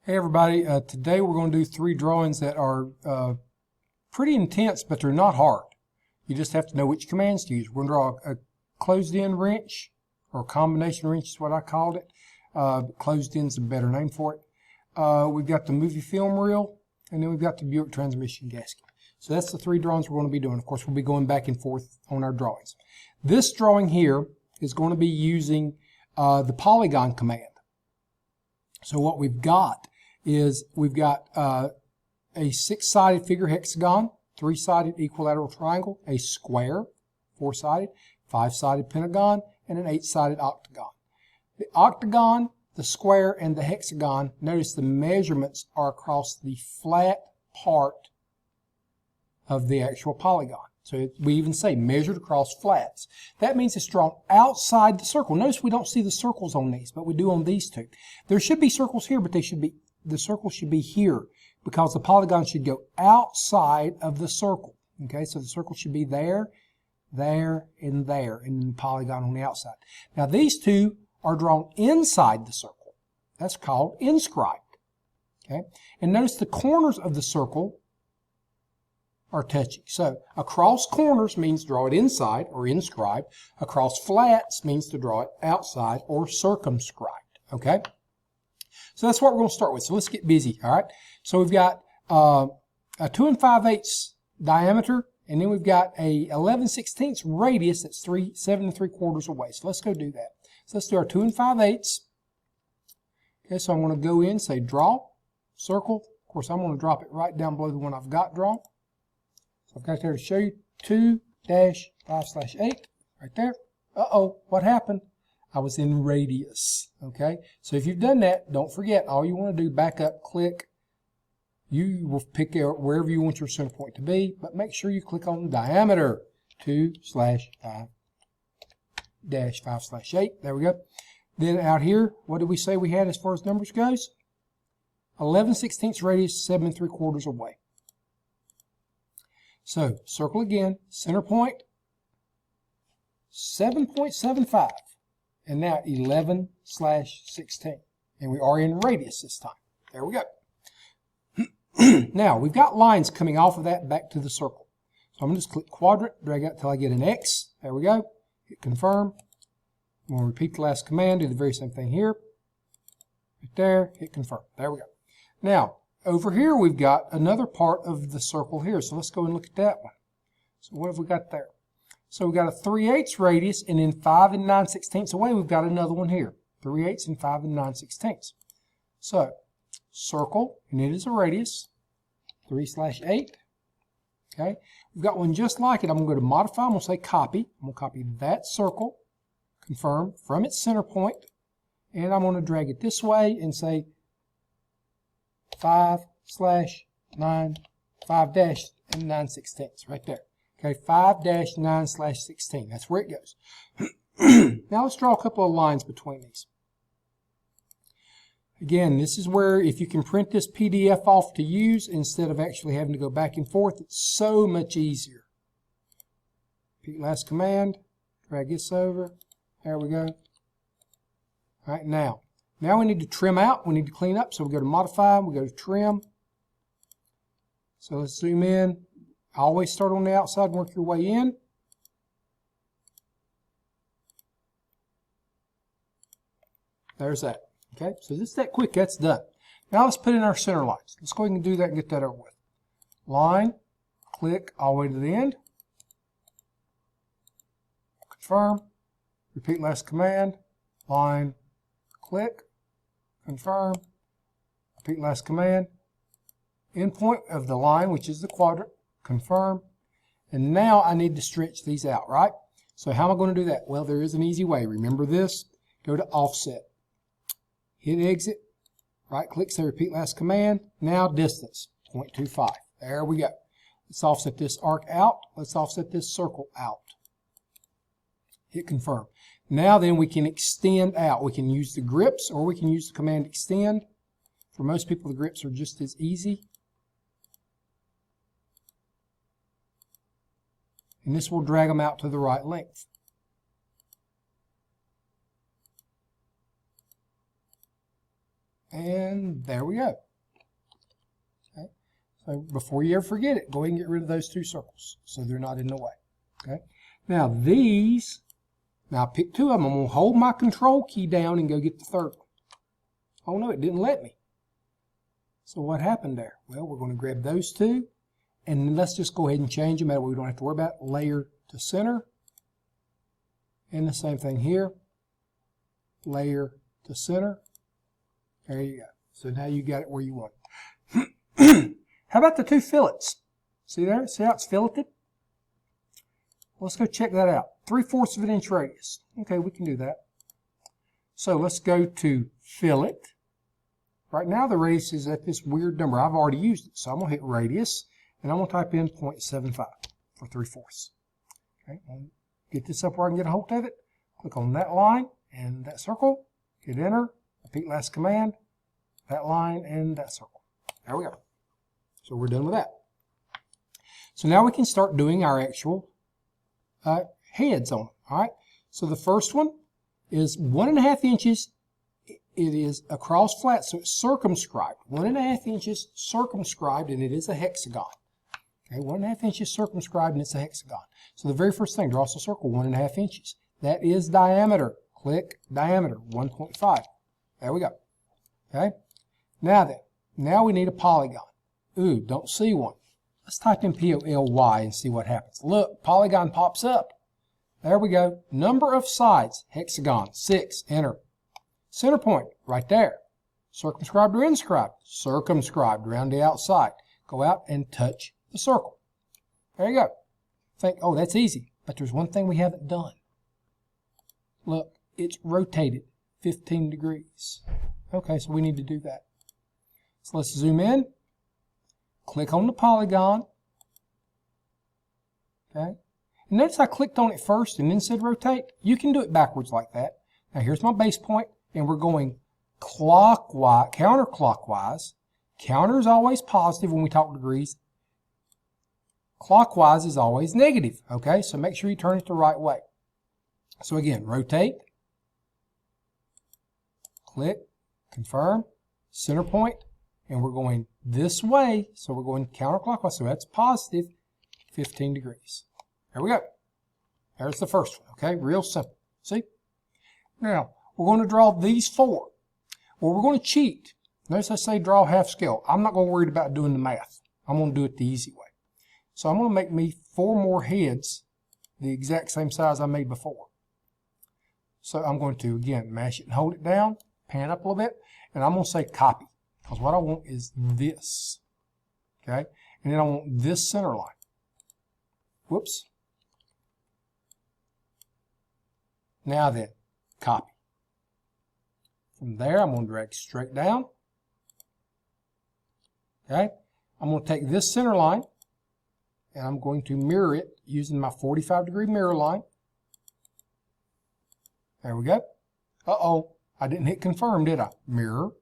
Hey everybody, today we're going to do 3 drawings that are pretty intense, but they're not hard. You just have to know which commands to use. We're going to draw a closed-end wrench, or combination wrench is what I called it. Closed-end is a better name for it. We've got the movie film reel, and then we've got the Buick transmission gasket. So that's the 3 drawings we're going to be doing. Of course, we'll be going back and forth on our drawings. This drawing here is going to be using the polygon command. So what we've got is we've got a 6-sided figure hexagon, 3-sided equilateral triangle, a square, 4-sided, 5-sided pentagon, and an 8-sided octagon. The octagon, the square, and the hexagon, notice the measurements are across the flat part of the actual polygon. So we even say measured across flats. That means it's drawn outside the circle. Notice we don't see the circles on these, but we do on these 2. There should be circles here, but the circle should be here because the polygon should go outside of the circle. Okay, so the circle should be there, there, and there, and then the polygon on the outside. Now these 2 are drawn inside the circle. That's called inscribed. Okay, and notice the corners of the circle are touching. So across corners means draw it inside or inscribed. Across flats means to draw it outside or circumscribed. Okay? So that's what we're going to start with. So let's get busy. All right? So we've got a 2 5/8 diameter, and then we've got a 11/16 radius that's 7 3/4 away. So let's go do that. So let's do our 2 5/8. Okay, so I'm going to go in, say draw, circle. Of course, I'm going to drop it right down below the one I've got drawn. I've got there to show you 2-5/8 right there. Uh-oh, what happened? I was in radius. Okay, so if you've done that, don't forget, all you want to do, back up, click. You will pick out wherever you want your center point to be, but make sure you click on diameter 2/5-5/8. There we go. Then out here, what did we say we had as far as numbers goes? 11/16 radius, 7 3/4 away. So, circle again, center point, 7.75, and now 11/16. And we are in radius this time. There we go. Now, we've got lines coming off of that back to the circle. So I'm going to just click quadrant, drag out until I get an X. There we go. Hit confirm. I'm going to repeat the last command, do the very same thing here. Right there, hit confirm. There we go. Now, over here, we've got another part of the circle here. So let's go and look at that one. So what have we got there? So we've got a 3/8 radius, and then 5 9/16 away, we've got another one here. 3/8 and 5 9/16. So circle, and it is a radius, 3/8. Okay. We've got one just like it. I'm going to go to modify. I'm going to say copy. I'm going to copy that circle, confirm from its center point, and I'm going to drag it this way and say 5/9, 5-9/16 right there. Okay, 5-9/16. That's where it goes. Now let's draw a couple of lines between these. Again, this is where if you can print this PDF off to use instead of actually having to go back and forth, it's so much easier. Repeat last command, drag this over. There we go. All right, now we need to trim out. We need to clean up. So we go to modify. We go to trim. So let's zoom in. Always start on the outside and work your way in. There's that. Okay, so this is that quick. That's done. Now let's put in our center lines. Let's go ahead and do that and get that over with. Line, click all the way to the end. Confirm. Repeat last command. Line, click, confirm, repeat last command, endpoint of the line, which is the quadrant, confirm, and now I need to stretch these out, right? So how am I going to do that? Well, there is an easy way. Remember this, go to offset, hit exit, right click, say repeat last command, now distance, 0.25. There we go. Let's offset this arc out, let's offset this circle out. Hit confirm. Now then we can extend out. We can use the grips or we can use the command extend. For most people the grips are just as easy. And this will drag them out to the right length. And there we go. Okay. So before you ever forget it, go ahead and get rid of those 2 circles so they're not in the way. Okay. Now these, I pick 2 of them. I'm going to hold my control key down and go get the 3rd one. Oh no, it didn't let me. So what happened there? Well, we're going to grab those 2, and let's just go ahead and change them. That way we don't have to worry about layer to center. And the same thing here. Layer to center. There you go. So now you got it where you want it. How about the 2 fillets? See there? See how it's filleted? Let's go check that out. 3/4 of an inch radius. Okay, we can do that. So let's go to fillet. Right now the radius is at this weird number. I've already used it. So I'm going to hit radius, and I'm going to type in 0.75 for 3/4. Okay, I'll get this up where I can get a hold of it. Click on that line and that circle. Hit enter. Repeat last command. That line and that circle. There we go. So we're done with that. So now we can start doing our actual heads on it. All right. So the first one is 1.5 inches. It is across flat, so it's circumscribed. 1.5 inches circumscribed, and it is a hexagon. Okay, 1.5 inches circumscribed, and it's a hexagon. So the very first thing, draw us a circle, 1.5 inches. That is diameter. Click diameter, 1.5. There we go. Okay. Now then, now we need a polygon. Ooh, don't see one. Let's type in P-O-L-Y and see what happens. Look, polygon pops up. There we go. Number of sides, hexagon, 6, enter. Center point, right there. Circumscribed or inscribed? Circumscribed, around the outside. Go out and touch the circle. There you go. Think, oh, that's easy. But there's one thing we haven't done. Look, it's rotated 15 degrees. Okay, so we need to do that. So let's zoom in. Click on the polygon. Okay. And notice I clicked on it first and then said rotate. You can do it backwards like that. Now here's my base point, and we're going clockwise, counterclockwise. Counter is always positive when we talk degrees. Clockwise is always negative. Okay, so make sure you turn it the right way. So again, rotate. Click, confirm, center point, and we're going this way, so we're going counterclockwise, so that's positive 15 degrees. There we go. There's the first one, okay? Real simple. See? Now, we're going to draw these 4. Well, we're going to cheat. Notice I say draw half scale. I'm not going to worry about doing the math. I'm going to do it the easy way. So I'm going to make me 4 more heads the exact same size I made before. So I'm going to, again, mash it and hold it down, pan up a little bit, and I'm going to say copy. Because what I want is this. Okay? And then I want this center line. Whoops. Now then, copy. From there, I'm going to drag straight down. Okay? I'm going to take this center line, and I'm going to mirror it using my 45-degree mirror line. There we go. Uh-oh, I didn't hit confirm, did I? Mirror.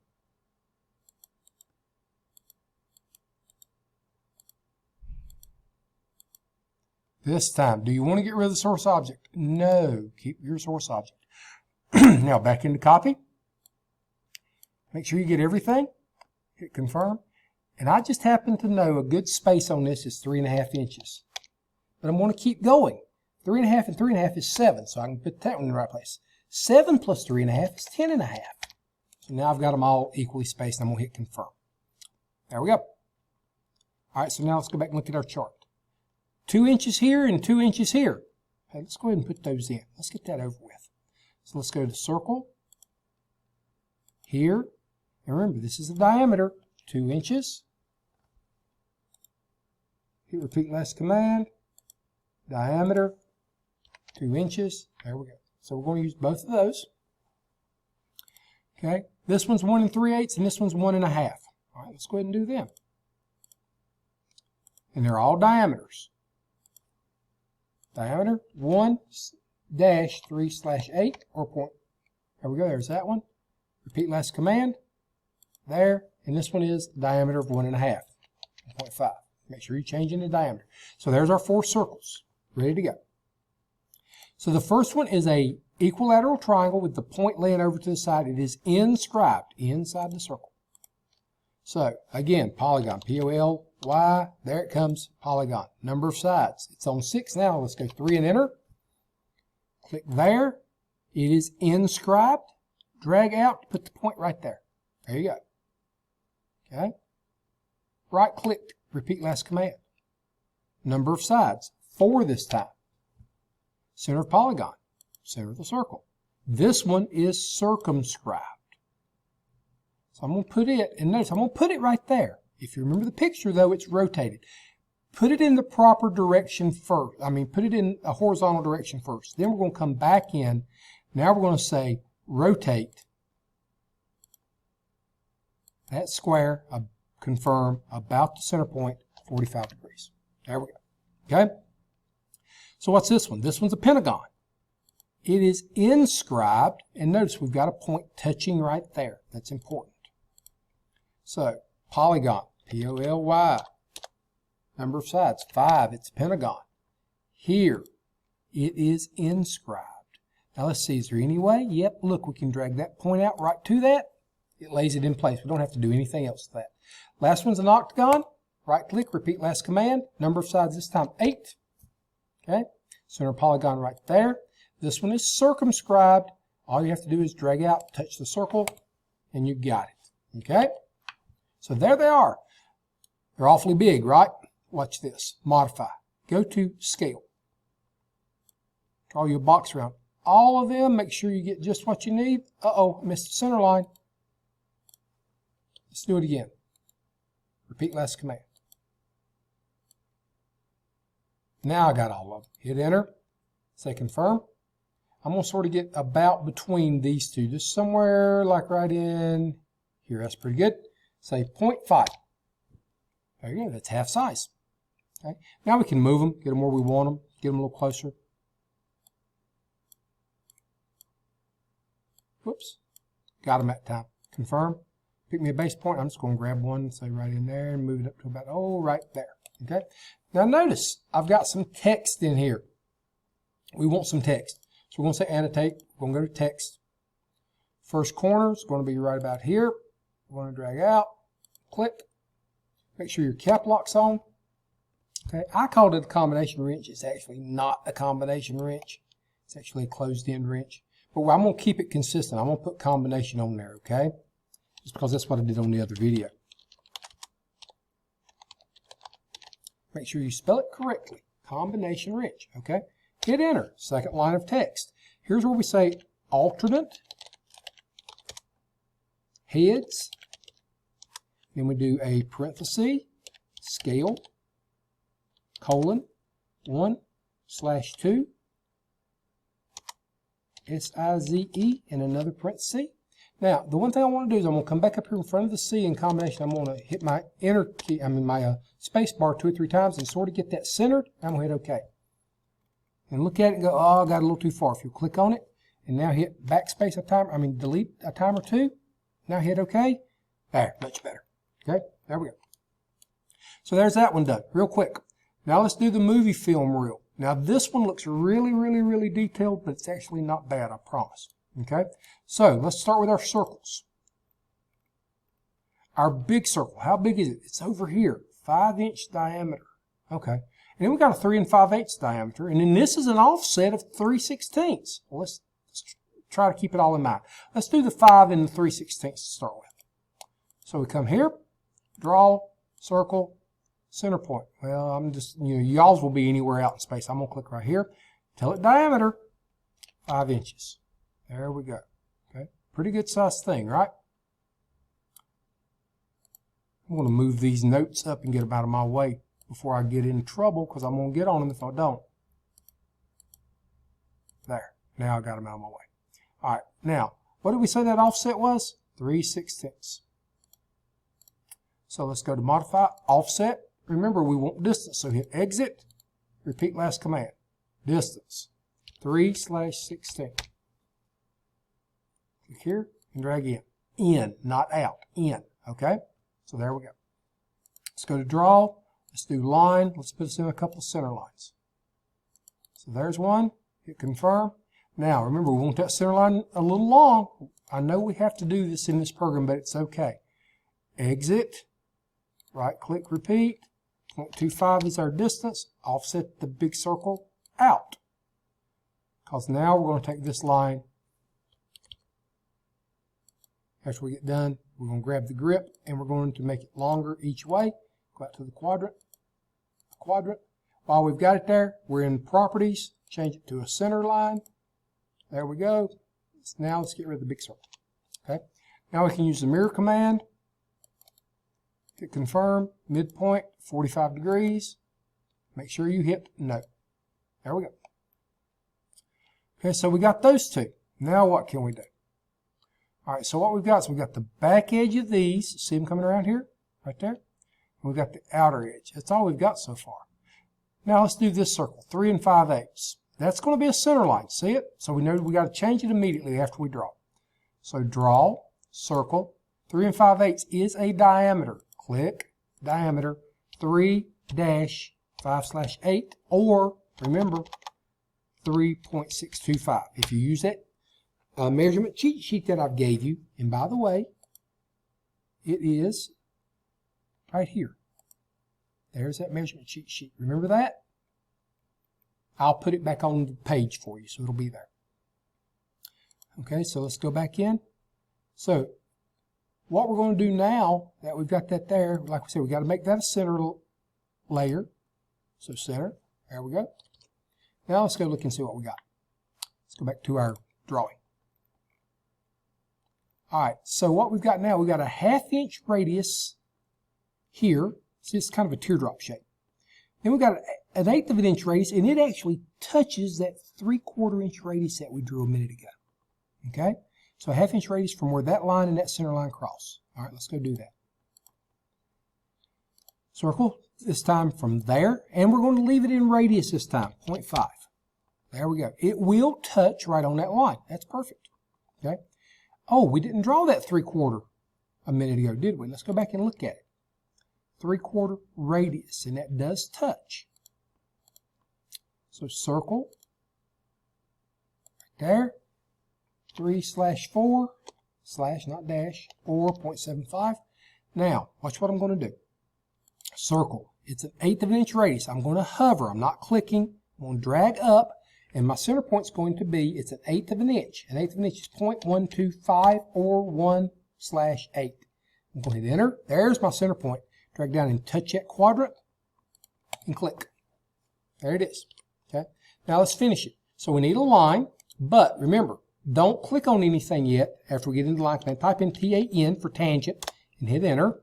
This time, do you want to get rid of the source object? No, keep your source object. Now back into copy. Make sure you get everything. Hit confirm. And I just happen to know a good space on this is 3.5 inches. But I'm going to keep going. 3.5 and 3.5 is 7, so I can put that one in the right place. 7 plus 3.5 is 10.5. So now I've got them all equally spaced, and I'm going to hit confirm. There we go. All right, so now let's go back and look at our chart. 2 inches here and 2 inches here. Okay, let's go ahead and put those in. Let's get that over with. So let's go to circle. Here. And remember, this is the diameter. 2 inches. Hit repeat last command. Diameter. 2 inches. There we go. So we're going to use both of those. Okay. This one's 1 3/8 and this one's 1.5. All right, let's go ahead and do them. And they're all diameters. Diameter 1-3/8 or point. There we go. There's that one. Repeat last command. There. And this one is diameter of 1.5. 1.5. Make sure you're changing the diameter. So there's our 4 circles. Ready to go. So the first one is a equilateral triangle with the point laying over to the side. It is inscribed inside the circle. So again, polygon, P-O-L-Y, there it comes, polygon. Number of sides. It's on 6 now. Let's go 3 and enter. Click there. It is inscribed. Drag out, put the point right there. There you go. Okay. Right click, repeat last command. Number of sides, 4 this time. Center of polygon, center of the circle. This one is circumscribed. So I'm going to put it, and notice I'm going to put it right there. If you remember the picture though, it's rotated. Put it in the proper direction first. Put it in a horizontal direction first. Then we're going to come back in. Now we're going to say rotate that square, confirm, about the center point, 45 degrees. There we go. Okay? So what's this one? This one's a pentagon. It is inscribed, and notice we've got a point touching right there. That's important. So, polygon, P-O-L-Y. Number of sides, 5. It's a pentagon. Here, it is inscribed. Now let's see, is there any way? Yep, look, we can drag that point out right to that. It lays it in place. We don't have to do anything else to that. Last one's an octagon. Right click, repeat last command. Number of sides this time, 8. Okay, center polygon right there. This one is circumscribed. All you have to do is drag out, touch the circle, and you got it. Okay, so there they are. They're awfully big, right? Watch this. Modify. Go to scale. Draw your box around all of them. Make sure you get just what you need. Uh-oh, missed the center line. Let's do it again. Repeat last command. Now I got all of them. Hit enter. Say confirm. I'm going to sort of get about between these two. Just somewhere like right in here. That's pretty good. Say 0.5. There you go. That's half size. Okay. Now we can move them. Get them where we want them. Get them a little closer. Whoops. Got them that time. Confirm. Pick me a base point. I'm just going to grab one, say right in there, and move it up to about, right there. Okay. Now notice, I've got some text in here. We want some text. So we're going to say annotate. We're going to go to text. First corner is going to be right about here. We're going to drag out. Click. Make sure your cap lock's on. Okay. I called it a combination wrench. It's actually not a combination wrench. It's actually a closed-end wrench. But I'm going to keep it consistent. I'm going to put combination on there, okay? Just because that's what I did on the other video. Make sure you spell it correctly. Combination wrench, okay? Hit enter. Second line of text. Here's where we say alternate heads. Then we do a parenthesis, scale, colon, 1/2, S-I-Z-E, and another parenthesis. Now, the one thing I want to do is I'm going to come back up here in front of the C in combination. I'm going to hit my enter key, my space bar 2 or 3 times and sort of get that centered. I'm going to hit OK. And look at it and go, oh, I got a little too far. If you click on it and now hit backspace delete a time or 2. Now hit OK. There, much better. Okay, there we go. So there's that one done, real quick. Now let's do the movie film reel. Now this one looks really, really, really detailed, but it's actually not bad, I promise. Okay, so let's start with our circles. Our big circle, how big is it? It's over here, 5-inch diameter. Okay, and then we got a 3 5/8 diameter, and then this is an offset of 3/16. Well, let's try to keep it all in mind. Let's do the 5 and the 3/16 to start with. So we come here, draw, circle, center point. Well, I'm just, y'all's will be anywhere out in space. I'm going to click right here. Tell it diameter, 5 inches. There we go. Okay, pretty good sized thing, right? I'm going to move these notes up and get them out of my way before I get in trouble, because I'm going to get on them if I don't. There. Now I got them out of my way. All right. Now, what did we say that offset was? 3/16. So let's go to modify, offset. Remember, we want distance, so hit exit, repeat last command. Distance, 3/16. Click here and drag in, not out, in, okay? So there we go. Let's go to draw, let's do line, let's put us in a couple of center lines. So there's one, Hit confirm. Now, remember, we want that center line a little long. I know we have to do this in this program, but it's okay. Exit. Right-click, repeat. 0.25 is our distance. Offset the big circle out. Because now we're going to take this line. After we get done, we're going to grab the grip and we're going to make it longer each way. Go out to the quadrant. While we've got it there, we're in properties. Change it to a center line. There we go. Now let's get rid of the big circle. Okay. Now we can use the mirror command. Hit confirm. Midpoint 45 degrees. Make sure you hit no. There we go. Okay, so we got those two. Now what can we do? All right, so what we've got is we've got the back edge of these. See them coming around here? Right there. And we've got the outer edge. That's all we've got so far. Now let's do this circle, 3 5/8. That's going to be a center line. See it? So we know we got to change it immediately after we draw. So draw, circle, 3 5/8 is a diameter. Click, diameter, 3-5/8, or remember, 3.625. If you use that measurement cheat sheet that I gave you, and by the way, it is right here. There's that measurement cheat sheet. Remember that? I'll put it back on the page for you, so it'll be there. Okay, so let's go back in. So what we're going to do now that we've got that there, like we said, we've got to make that a center layer. So center, there we go. Now let's go look and see what we got. Let's go back to our drawing. All right, so what we've got now, we've got a 1/2 inch radius here. See, it's kind of a teardrop shape. Then we've got an 1/8 of an inch radius, and it actually touches that 3/4 inch radius that we drew a minute ago. Okay? So a 1/2 inch radius from where that line and that center line cross. All right, let's go do that. Circle, this time from there, and we're going to leave it in radius this time, 0.5. There we go. It will touch right on that line. That's perfect. Okay? Oh, we didn't draw that 3/4 a minute ago, did we? Let's go back and look at it. 3/4 radius, and that does touch. So circle, right there, 3/4, slash, not dash, or 0.75. Now, watch what I'm going to do. Circle, it's an 1/8 of an inch radius. I'm going to hover, I'm not clicking, I'm going to drag up, and my center point's going to be, it's an 1/8 of an inch. An 1/8 of an inch is 0.125 or 1/8. I'm going to hit enter, there's my center point. Drag down and touch that quadrant and click. There it is. Okay. Now let's finish it. So we need a line, but remember, don't click on anything yet after we get into the line command. Type in TAN for tangent and hit enter.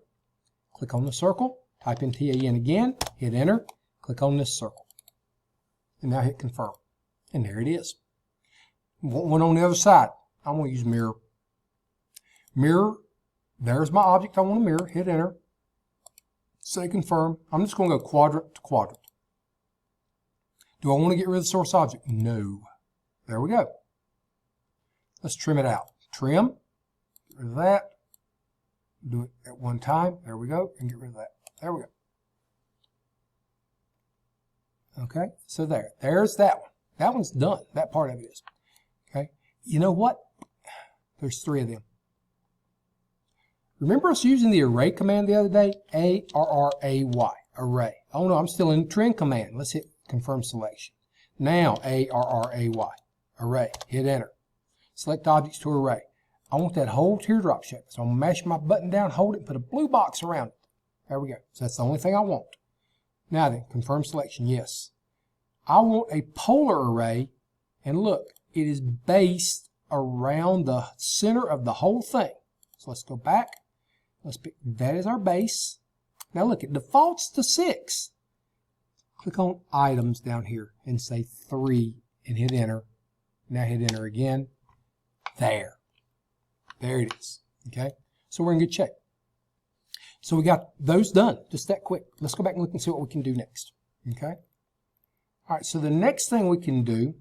Click on the circle, type in TAN again, hit enter, click on this circle. And now hit confirm. And there it is. One on the other side. I'm going to use mirror. Mirror, there's my object I want to mirror, hit enter. Say confirm. I'm just going to go quadrant to quadrant. Do I want to get rid of the source object? No. There we go. Let's trim it out. Trim. Get rid of that. Do it at one time. There we go. And get rid of that. There we go. Okay. So there. There's that one. That one's done. That part of it is. Okay. You know what? There's 3 of them. Remember us using the array command the other day? A-R-R-A-Y, array. Oh no, I'm still in the trim command. Let's hit confirm selection. Now, A-R-R-A-Y, array, hit enter. Select objects to array. I want that whole teardrop shape. So I'm going to mash my button down, hold it, and put a blue box around it. There we go. So that's the only thing I want. Now then, confirm selection, yes. I want a polar array, and look, it is based around the center of the whole thing. So let's go back. Let's pick that as our base. Now look, it defaults to 6. Click on items down here and say 3 and hit enter. Now hit enter again. There. There it is. Okay. So we're in good shape. So we got those done just that quick. Let's go back and look and see what we can do next. Okay. All right. So the next thing we can do,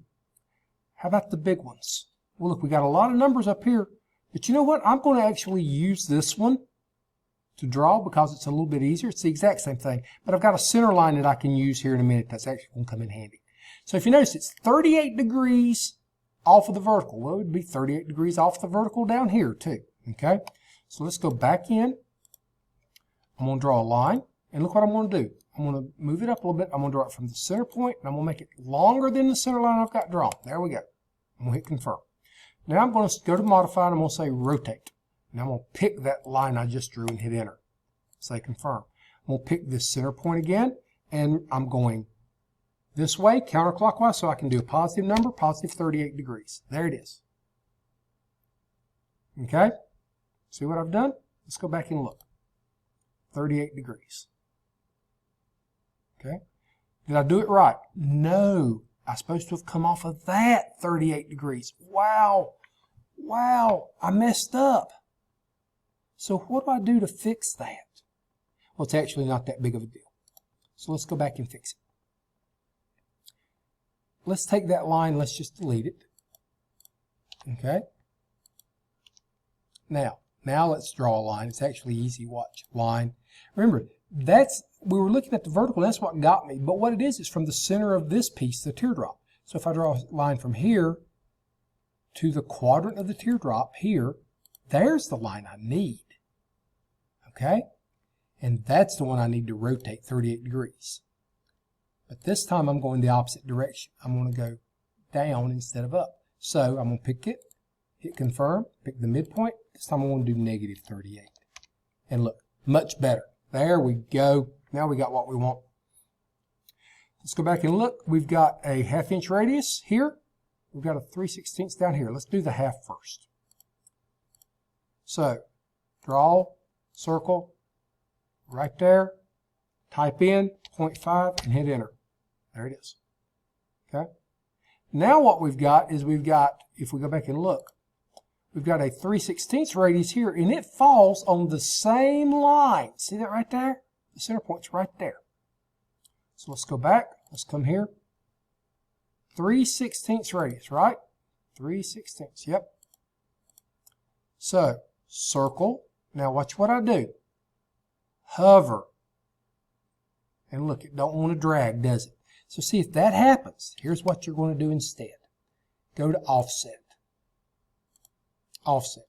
how about the big ones? Well, look, we got a lot of numbers up here, but you know what? I'm going to actually use this one to draw because it's a little bit easier. It's the exact same thing, but I've got a center line that I can use here in a minute that's actually going to come in handy. So if you notice, it's 38 degrees off of the vertical. Well, it would be 38 degrees off the vertical down here too. Okay, so let's go back in. I'm going to draw a line, and look what I'm going to do. I'm going to move it up a little bit. I'm going to draw it from the center point, and I'm going to make it longer than the center line I've got drawn. There we go. I'm going to hit confirm. Now I'm going to go to modify, and I'm going to say rotate. Now I'm going to pick that line I just drew and hit enter. Say confirm. I'm going to pick this center point again, and I'm going this way, counterclockwise, so I can do a positive number, positive 38 degrees. There it is. Okay? See what I've done? Let's go back and look. 38 degrees. Okay? Did I do it right? No. I'm supposed to have come off of that 38 degrees. Wow. Wow. I messed up. So what do I do to fix that? Well, it's actually not that big of a deal. So let's go back and fix it. Let's take that line, let's just delete it. Okay? Now let's draw a line. It's actually easy. Watch. Line. Remember, we were looking at the vertical, that's what got me. But what it is from the center of this piece, the teardrop. So if I draw a line from here to the quadrant of the teardrop here, there's the line I need. Okay? And that's the one I need to rotate 38 degrees. But this time I'm going the opposite direction. I'm going to go down instead of up. So I'm going to pick it, hit confirm, pick the midpoint. This time I'm going to do negative 38. And look, much better. There we go. Now we got what we want. Let's go back and look. We've got a 1/2 inch radius here. We've got a 3/16 down here. Let's do the half first. So draw, circle, right there. Type in 0.5 and hit enter. There it is. Okay. Now what we've got is if we go back and look, we've got a 3/16 radius here, and it falls on the same line. See that right there? The center point's right there. So let's go back. Let's come here. 3/16 radius, right? 3/16. Yep. So circle. Now watch what I do. Hover. And look, it don't want to drag, does it? So see, if that happens, here's what you're going to do instead. Go to offset. Offset.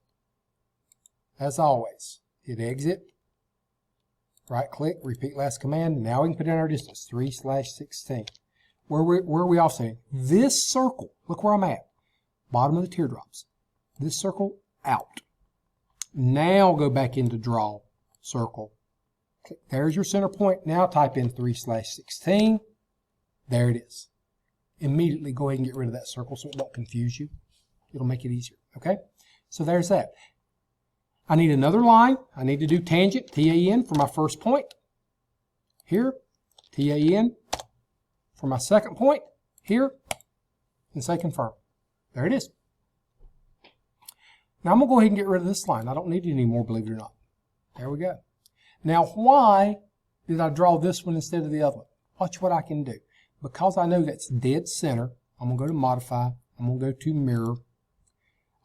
As always, hit exit. Right click, repeat last command. Now we can put in our distance, 3/16. Where are we offsetting? This circle, look where I'm at. Bottom of the teardrops. This circle out. Now go back into draw, circle. There's your center point. Now type in 3/16. There it is. Immediately go ahead and get rid of that circle so it don't confuse you. It'll make it easier. Okay? So there's that. I need another line. I need to do tangent, TAN, for my first point. Here, TAN for my second point. Here, and say confirm. There it is. Now I'm going to go ahead and get rid of this line. I don't need it anymore, believe it or not. There we go. Now, why did I draw this one instead of the other one? Watch what I can do. Because I know that's dead center, I'm going to go to modify. I'm going to go to mirror.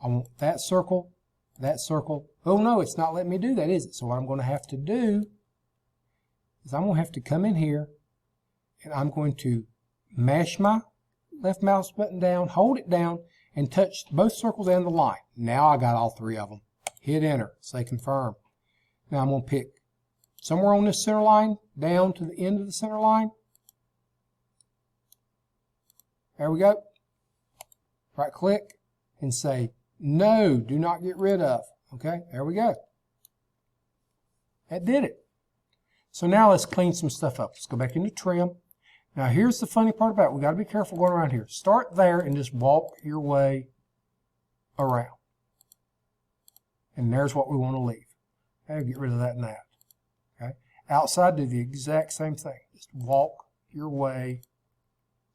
I want that circle, that circle. Oh no, it's not letting me do that, is it? So what I'm going to have to do is I'm going to have to come in here and I'm going to mash my left mouse button down, hold it down, and touch both circles and the line. Now I got all three of them. Hit enter, say confirm. Now I'm going to pick somewhere on this center line, down to the end of the center line. There we go. Right click and say, no, do not get rid of. Okay, there we go. That did it. So now let's clean some stuff up. Let's go back into trim. Now here's the funny part about it. We've got to be careful going around here. Start there and just walk your way around. And there's what we want to leave. Okay, get rid of that and that. Okay. Outside, do the exact same thing. Just walk your way,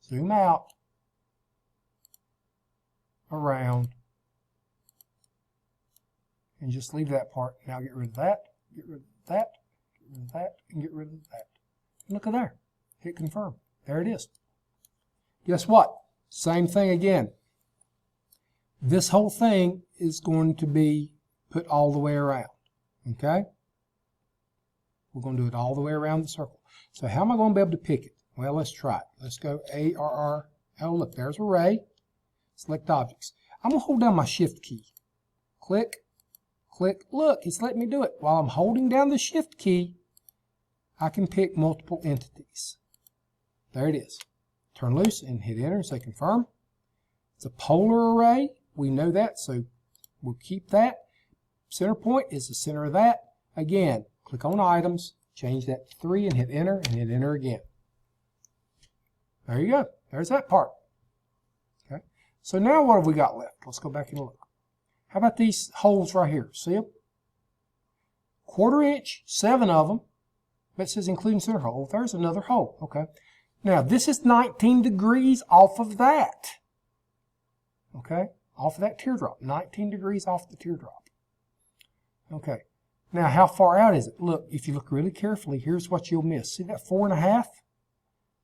zoom out, around, and just leave that part. Now get rid of that, get rid of that, get rid of that, and get rid of that. And look at there. Hit confirm. There it is. Guess what? Same thing again. This whole thing is going to be put all the way around. Okay? We're going to do it all the way around the circle. So how am I going to be able to pick it? Well, let's try it. Let's go ARR Oh, look, there's array. Select objects. I'm going to hold down my shift key. Click, click. Look, it's letting me do it. While I'm holding down the shift key, I can pick multiple entities. There it is. Turn loose and hit enter and say confirm. It's a polar array. We know that, so we'll keep that. Center point is the center of that. Again, click on items, change that to 3 and hit enter again. There you go. There's that part. Okay. So now what have we got left? Let's go back and look. How about these holes right here? See them? 1/4 inch, 7 of them. That says including center hole. There's another hole. Okay. Now this is 19 degrees off of that. Okay. Off of that teardrop. 19 degrees off the teardrop. Okay. Now how far out is it? Look, if you look really carefully, here's what you'll miss. See that 4.5?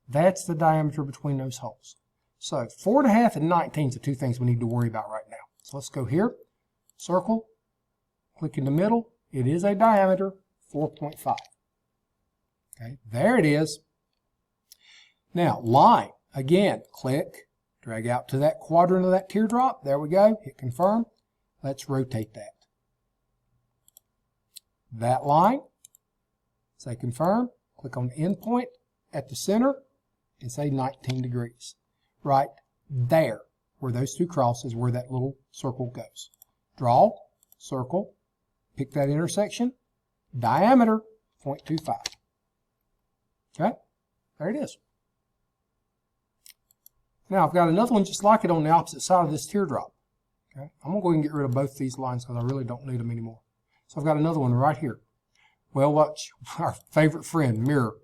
That's the diameter between those holes. So 4.5 and 19 is the two things we need to worry about right now. So let's go here. Circle. Click in the middle. It is a diameter 4.5. Okay, there it is. Now, line. Again, click, drag out to that quadrant of that teardrop. There we go. Hit confirm. Let's rotate that. That line. Say confirm. Click on the end point at the center and say 19 degrees. Right there, where those two cross is where that little circle goes. Draw, circle, pick that intersection, diameter 0.25. Okay, there it is. Now I've got another one just like it on the opposite side of this teardrop. Okay, I'm going to go ahead and get rid of both these lines because I really don't need them anymore. So I've got another one right here. Well, watch our favorite friend, mirror.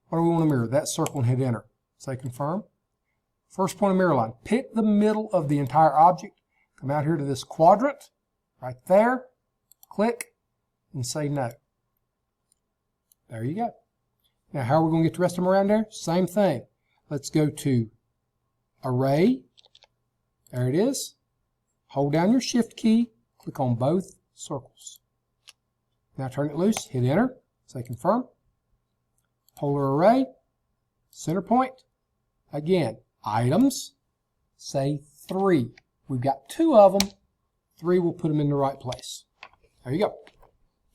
What do we want to mirror? That circle and hit enter. Say confirm. First point of mirror line. Pick the middle of the entire object. Come out here to this quadrant. Right there. Click and say no. There you go. Now how are we going to get the rest of them around there? Same thing. Let's go to array. There it is. Hold down your shift key. Click on both circles. Now turn it loose. Hit enter. Say confirm. Polar array. Center point. Again, items. Say 3. We've got 2 of them. 3 will put them in the right place. There you go.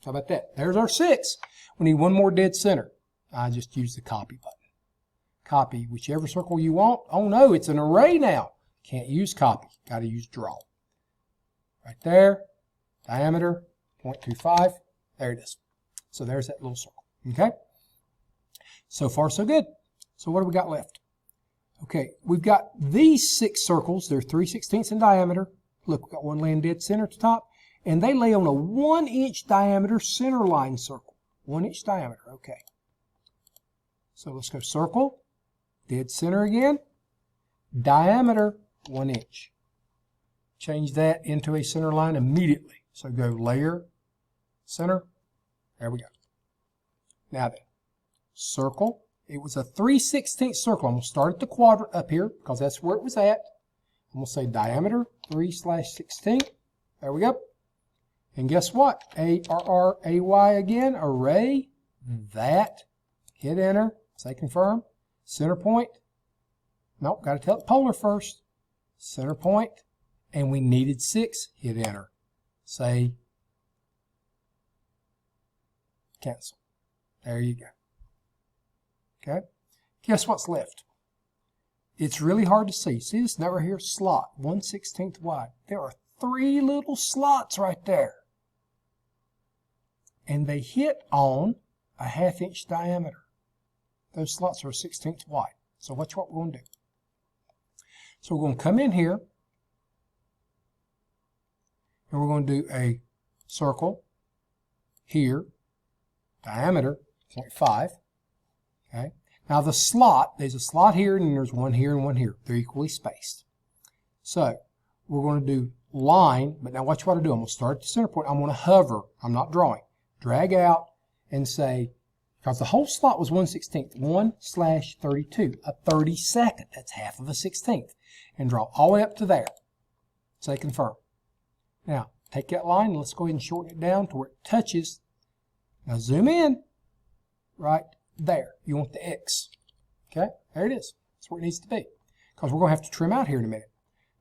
How about that? There's our 6. We need one more dead center. I just use the copy button. Copy whichever circle you want. Oh no, it's an array now. Can't use copy. Got to use draw. Right there. Diameter 0.25. There it is. So there's that little circle. Okay? So far so good. So what do we got left? Okay, we've got these 6 circles. They're 3/16 in diameter. Look, we've got one laying dead center at the top. And they lay on a 1-inch diameter center line circle. 1-inch diameter. Okay. So let's go circle. Dead center again. Diameter 1 inch. Change that into a center line immediately. So go layer, center. There we go. Now then, circle. It was a 3/16 circle. I'm going to start at the quadrant up here because that's where it was at. I'm going to say diameter 3/16. There we go. And guess what? ARRAY again, array. That. Hit enter. Say confirm. Center point. Nope, got to tell it polar first. Center point. And we needed 6. Hit enter. Say cancel. There you go. Okay. Guess what's left? It's really hard to see. See this number here? Slot. 1/16 wide. There are 3 little slots right there. And they hit on a 1/2 inch diameter. Those slots are 1/16 wide. So watch what we're going to do. So we're going to come in here. And we're going to do a circle here. Diameter 0.5. Okay. Now the slot, there's a slot here and there's one here and one here. They're equally spaced. So we're going to do line, but now watch what I do. I'm going to start at the center point. I'm going to hover. I'm not drawing. Drag out and say, because the whole slot was 1/16, 1/32, a 32nd. That's 1/2 of a 16th. And draw all the way up to there. Say confirm. Now take that line and let's go ahead and shorten it down to where it touches. Now zoom in. Right there. You want the X. Okay? There it is. That's where it needs to be. because we're going to have to trim out here in a minute.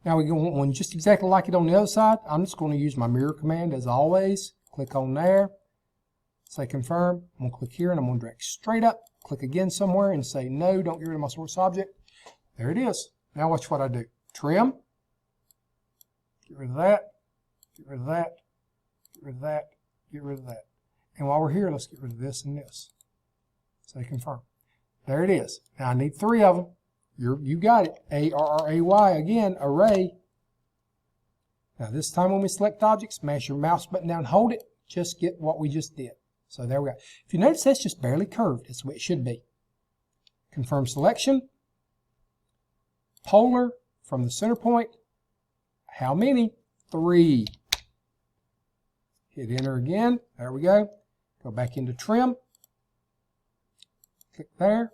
Now we want one just exactly like it on the other side. I'm just going to use my mirror command as always. Click on there, say confirm. I'm going to click here and I'm going to drag straight up. Click again somewhere and say no, don't get rid of my source object. There it is. Now watch what I do. Trim. Get rid of that. Get rid of that. Get rid of that. Get rid of that. And while we're here, let's get rid of this and this. Say confirm. There it is. Now I need 3 of them. You got it. A-R-R-A-Y, again, array. Now this time when we select object, smash your mouse button down, hold it, just get what we just did. So there we go. If you notice, that's just barely curved. That's the way it should be. Confirm selection. Polar from the center point. How many? 3. Hit enter again. There we go. Go back into trim. Click there.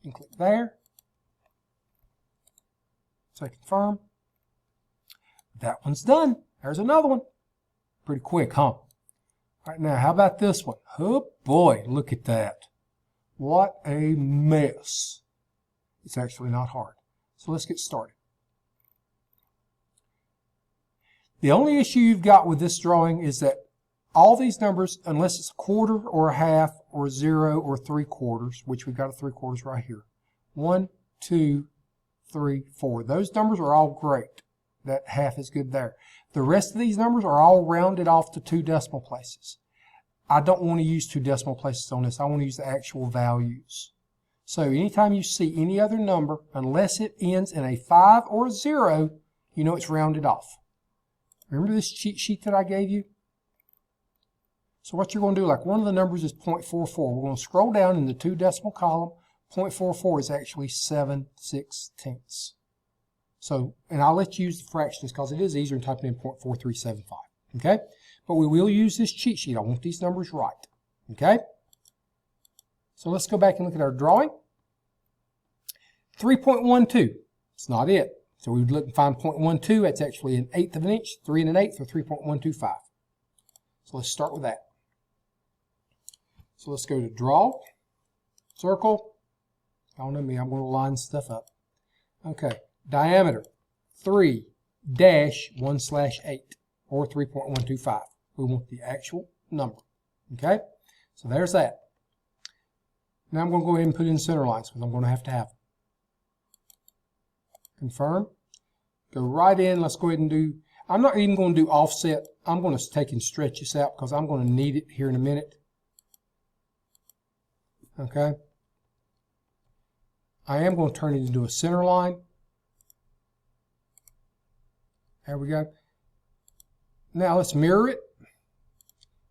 And click there. Say confirm. That one's done. There's another one. Pretty quick, huh? All right, now how about this one? Oh boy, look at that. What a mess. It's actually not hard. So let's get started. The only issue you've got with this drawing is that all these numbers, unless it's a quarter or a half or 0 or 3/4, which we've got a 3/4 right here. 1, 2, 3, 4. Those numbers are all great. That half is good there. The rest of these numbers are all rounded off to 2 decimal places. I don't want to use 2 decimal places on this. I want to use the actual values. So anytime you see any other number, unless it ends in a 5 or a 0, you know it's rounded off. Remember this cheat sheet that I gave you? So what you're going to do, like one of the numbers is 0.44. We're going to scroll down in the 2 decimal column. 0.44 is actually 7/16. So, and I'll let you use the fractions because it is easier than typing in 0.4375. Okay? But we will use this cheat sheet. I want these numbers right. Okay? So let's go back and look at our drawing. 3.12. It's not it. So we would look and find 0.12. That's actually 1/8 of an inch. 3 1/8 or 3.125. So let's start with that. So let's go to draw, circle. I don't know me, I'm going to line stuff up. Okay, diameter 3-1/8 or 3.125. We want the actual number. Okay, so there's that. Now I'm going to go ahead and put in center lines because I'm going to have them. Confirm. Go right in. Let's go ahead and do, I'm not even going to do offset. I'm going to take and stretch this out because I'm going to need it here in a minute. Okay. I am going to turn it into a center line. There we go. Now let's mirror it.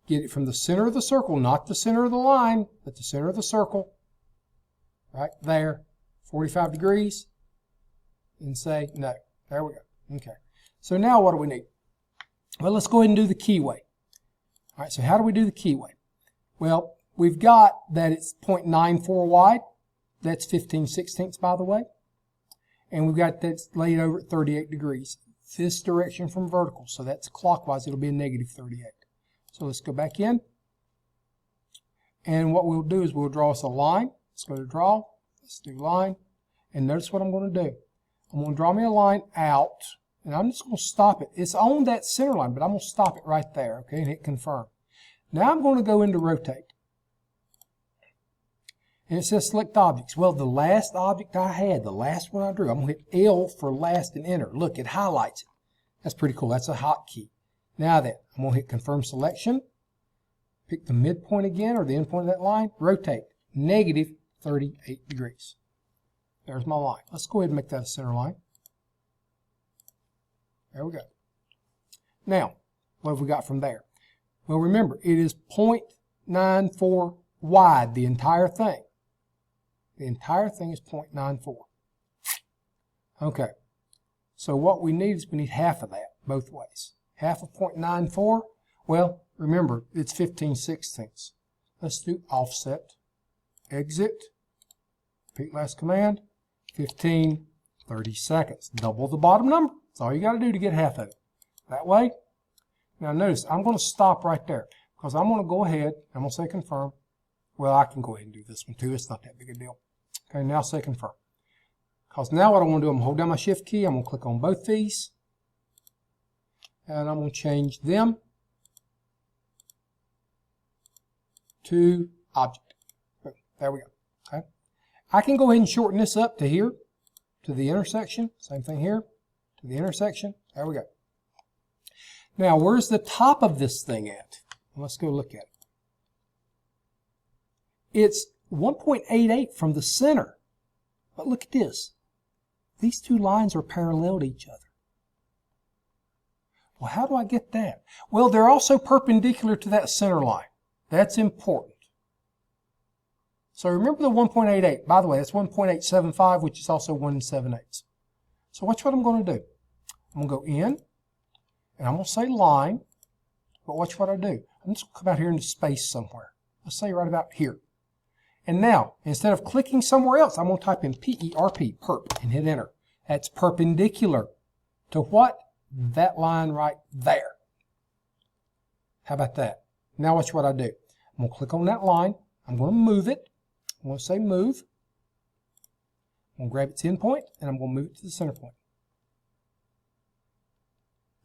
Get it from the center of the circle, not the center of the line, but the center of the circle. Right there. 45 degrees. And say no. There we go. Okay. So now what do we need? Well, let's go ahead and do the keyway. All right, so how do we do the keyway? Well, we've got that it's 0.94 wide. That's 15/16 by the way. And we've got that's laid over at 38 degrees. This direction from vertical, so that's clockwise, it'll be a -38. So let's go back in. And what we'll do is we'll draw us a line. Let's go to draw. Let's do line. And notice what I'm going to do. I'm going to draw me a line out. And I'm just going to stop it. It's on that center line, but I'm going to stop it right there, okay, and hit confirm. Now I'm going to go into rotate. And it says select objects. Well, the last object I had, the last one I drew, I'm going to hit L for last and enter. Look, it highlights it. That's pretty cool. That's a hotkey. Now then, I'm going to hit confirm selection. Pick the midpoint again, or the end point of that line. Rotate. -38 degrees. There's my line. Let's go ahead and make that a center line. There we go. Now, what have we got from there? Well, remember, it is 0.94 wide, the entire thing. The entire thing is 0.94. Okay. So what we need is we need half of that, both ways. Half of 0.94, well, remember, it's 15/16. Let's do offset, exit, repeat last command, 15, 30 seconds. Double the bottom number. That's all you got to do to get half of it. That way. Now notice, I'm going to stop right there because I'm going to go ahead, I'm going to say confirm. Well, I can go ahead and do this one too. It's not that big a deal. Okay, now say confirm. Because now what I want to do, I'm going to hold down my Shift key. I'm going to click on both these. And I'm going to change them to object. There we go. Okay. I can go ahead and shorten this up to here, to the intersection. Same thing here, to the intersection. There we go. Now, where's the top of this thing at? Let's go look at it. It's 1.88 from the center. But look at this. These two lines are parallel to each other. Well, how do I get that? Well, they're also perpendicular to that center line. That's important. So remember the 1.88. By the way, that's 1.875, which is also 1 7/8. So watch what I'm going to do. I'm going to go in, and I'm going to say line, but watch what I do. I'm just going to come out here into space somewhere. Let's say right about here. And now, instead of clicking somewhere else, I'm going to type in P-E-R-P, perp, and hit enter. That's perpendicular to what? That line right there. How about that? Now watch what I do. I'm going to click on that line. I'm going to move it. I'm going to say move. I'm going to grab its end point, and I'm going to move it to the center point.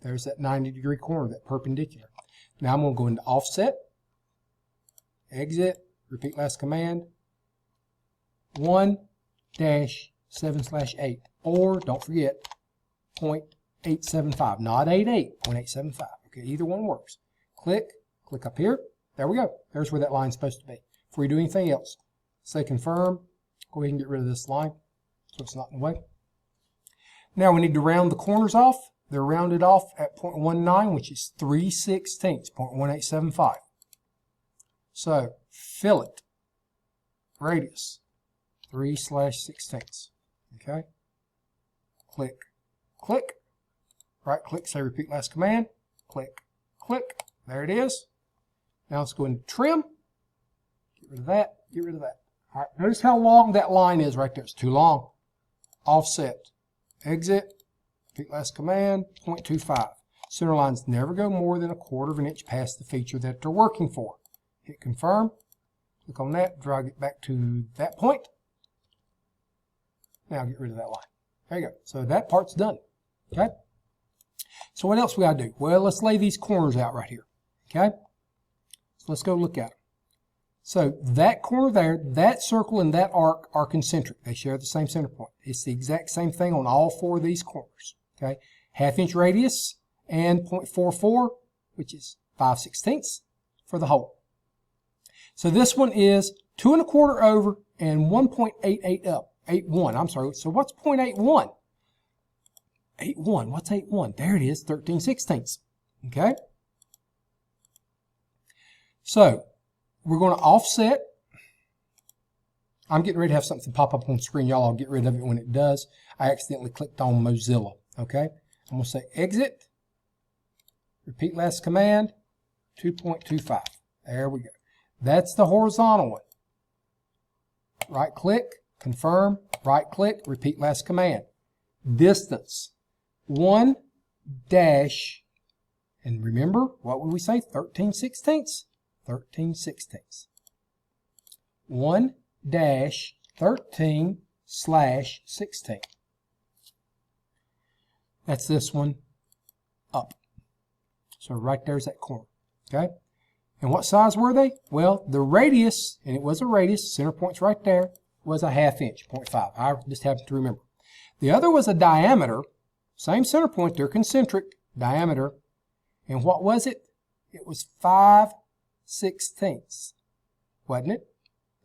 There's that 90-degree corner, that perpendicular. Now I'm going to go into offset, exit, repeat last command, 1-7/8, or don't forget, 0.875, not 88, 0.875. Okay, either one works. Click up here. There we go. There's where that line's supposed to be. Before you do anything else, say confirm. Go ahead and get rid of this line so it's not in the way. Now we need to round the corners off. They're rounded off at 0.19, which is 3/16, 0.1875. So fillet radius 3/16. Okay. Click, click. Right click, say repeat last command. Click, click. There it is. Now let's go into trim. Get rid of that. Get rid of that. All right. Notice how long that line is right there. It's too long. Offset. Exit. Repeat last command. 0.25. Center lines never go more than 1/4 of an inch past the feature that they're working for. Hit confirm. Click on that. Drag it back to that point. Now get rid of that line. There you go. So that part's done. Okay. So what else we got to do? Well, let's lay these corners out right here. Okay. So let's go look at them. So that corner there, that circle and that arc are concentric. They share the same center point. It's the exact same thing on all 4 of these corners. Okay. 1/2 inch radius and 0.44, which is 5/16 for the whole. So this one is 2 1/4 over and 1.88 up. 81, I'm sorry. So what's 0.81? 81, what's 81? There it is, 13/16. Okay? So, we're going to offset. I'm getting ready to have something pop up on the screen. Y'all, I'll get rid of it when it does. I accidentally clicked on Mozilla. Okay? I'm going to say exit. Repeat last command. 2.25. There we go. That's the horizontal one. Right click. Confirm, right click, repeat last command. Distance, 1 dash, and remember, what would we say? 13/16. 13/16. 1 dash 13/16. That's this one up. So right there's that corner. Okay? And what size were they? Well, the radius, and it was a radius, center point's right there, was a 1/2 inch, 0.5. I just happen to remember. The other was a diameter, same center point, they're concentric, diameter. And what was it? It was 5/16, wasn't it?